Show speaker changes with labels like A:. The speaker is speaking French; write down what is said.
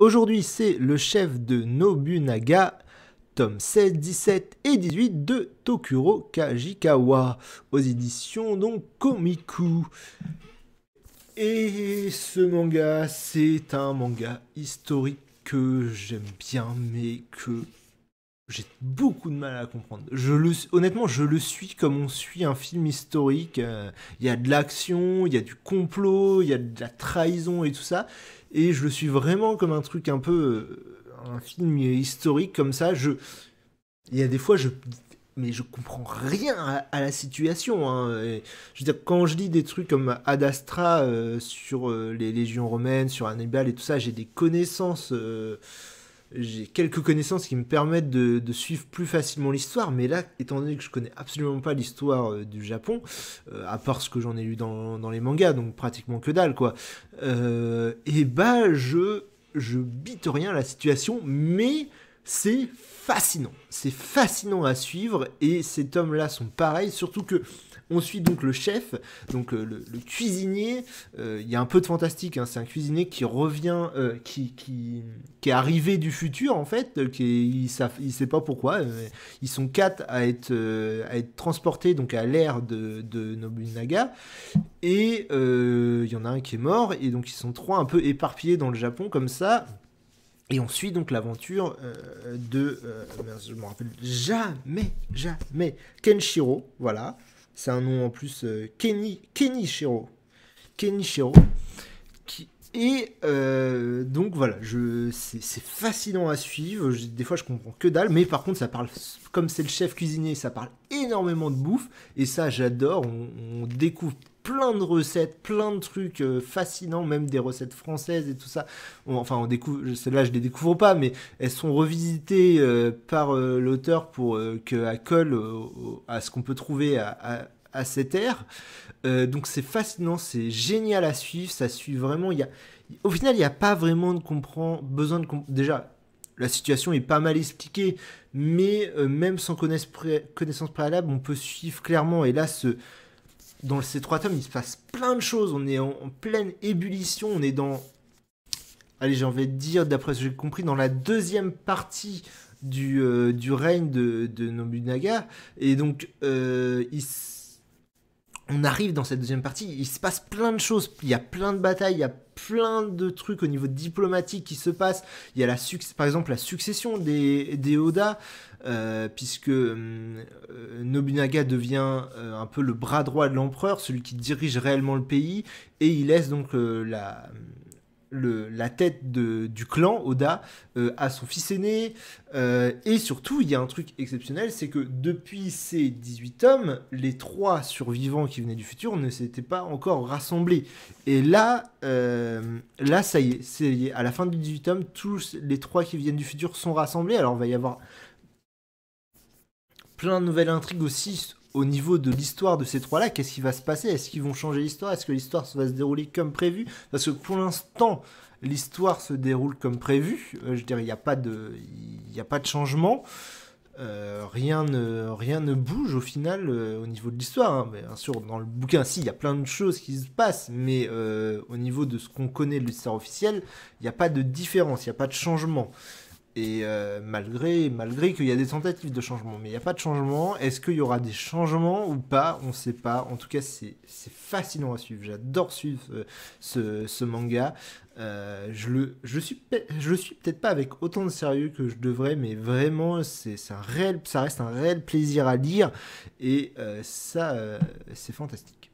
A: Aujourd'hui, c'est le chef de Nobunaga, tome 16, 17 et 18 de Tokuro Kajikawa, aux éditions donc Komiku. Et ce manga, c'est un manga historique que j'aime bien, mais que j'ai beaucoup de mal à comprendre. Honnêtement, je le suis comme on suit un film historique. Il y a de l'action, il y a du complot, il y a de la trahison et tout ça. Et je le suis vraiment comme un truc un peu... un film historique comme ça. Il y a des fois, mais je comprends rien à la situation. Hein. Je veux dire, quand je lis des trucs comme Ad Astra sur les légions romaines, sur Hannibal et tout ça, j'ai des connaissances... j'ai quelques connaissances qui me permettent de suivre plus facilement l'histoire, mais là, étant donné que je connais absolument pas l'histoire du Japon, à part ce que j'en ai lu dans les mangas, donc pratiquement que dalle, quoi, et bah, je bite rien à la situation, mais c'est fascinant. C'est fascinant à suivre, et ces tomes-là sont pareils, surtout que on suit donc le chef, donc le cuisinier. Il y a un peu de fantastique, hein, c'est un cuisinier qui revient, qui est arrivé du futur en fait, il sait pas pourquoi. Ils sont quatre à être transportés donc à l'ère de Nobunaga, et il y en a un qui est mort, et donc ils sont trois un peu éparpillés dans le Japon comme ça. Et on suit donc l'aventure je me rappelle jamais, Kenshiro, voilà. C'est un nom en plus, Kenichiro. Kenichiro. Donc voilà, c'est fascinant à suivre. Des fois, je comprends que dalle, mais par contre, ça parle, comme c'est le chef cuisinier, ça parle énormément de bouffe. Et ça, j'adore. On découvre plein de recettes, plein de trucs fascinants, même des recettes françaises et tout ça. On découvre, celles-là, je les découvre pas, mais elles sont revisitées par l'auteur pour qu'elles collent à ce qu'on peut trouver à cette ère. Donc c'est fascinant, c'est génial à suivre, ça suit vraiment. Au final, il n'y a pas vraiment besoin de comprendre. Déjà, la situation est pas mal expliquée, mais même sans connaissance préalable, on peut suivre clairement. Et là, dans ces trois tomes, il se passe plein de choses. On est en pleine ébullition, on est dans... Allez, j'ai envie de dire, d'après ce que j'ai compris, dans la deuxième partie du règne de Nobunaga. Et donc, on arrive dans cette deuxième partie, il se passe plein de choses, il y a plein de batailles, il y a plein de trucs au niveau diplomatique qui se passent. Il y a par exemple la succession des Oda, puisque Nobunaga devient un peu le bras droit de l'empereur, celui qui dirige réellement le pays, et il laisse donc la tête du clan Oda à son fils aîné. Et surtout, il y a un truc exceptionnel, c'est que depuis ces 18 tomes, les trois survivants qui venaient du futur ne s'étaient pas encore rassemblés. Et là, ça y est, à la fin du 18 tomes, tous les trois qui viennent du futur sont rassemblés. Alors, il va y avoir plein de nouvelles intrigues aussi au niveau de l'histoire de ces trois-là. Qu'est-ce qui va se passer? Est-ce qu'ils vont changer l'histoire? Est-ce que l'histoire va se dérouler comme prévu? Parce que pour l'instant, l'histoire se déroule comme prévu. Je dirais, il n'y a pas de changement. Rien ne bouge au final au niveau de l'histoire. Hein. Bien sûr, dans le bouquin, si, il y a plein de choses qui se passent, mais au niveau de ce qu'on connaît de l'histoire officielle, il n'y a pas de différence, il n'y a pas de changement. Et malgré qu'il y a des tentatives de changement, mais il n'y a pas de changement. Est-ce qu'il y aura des changements ou pas? On ne sait pas. En tout cas, c'est fascinant à suivre. J'adore suivre ce manga. Je le suis peut-être pas avec autant de sérieux que je devrais, mais vraiment, ça reste un réel plaisir à lire. Et c'est fantastique.